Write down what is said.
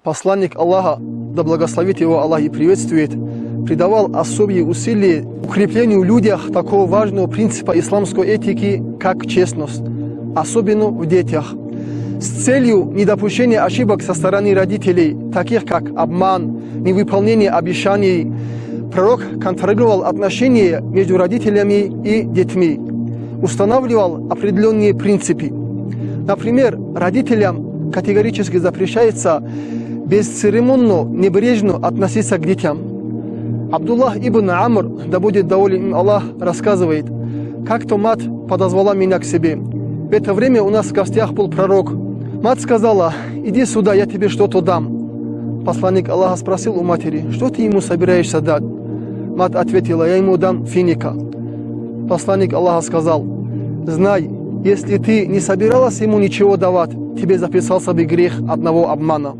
Посланник Аллаха, да благословит его Аллах и приветствует, придавал особые усилия укреплению в людях такого важного принципа исламской этики, как честность, особенно в детях. С целью недопущения ошибок со стороны родителей, таких как обман, невыполнение обещаний, пророк контролировал отношения между родителями и детьми, устанавливал определенные принципы. Например, родителям категорически запрещается бесцеремонно, небрежно относиться к детям. Абдуллах ибн Амр, да будет доволен им Аллах, рассказывает: как-то мать подозвала меня к себе. В это время у нас в гостях был пророк. Мать сказала: иди сюда, я тебе что-то дам. Посланник Аллаха спросил у матери: что ты ему собираешься дать? Мать ответила: я ему дам финика. Посланник Аллаха сказал: знай, если ты не собиралась ему ничего давать, тебе записался бы грех одного обмана.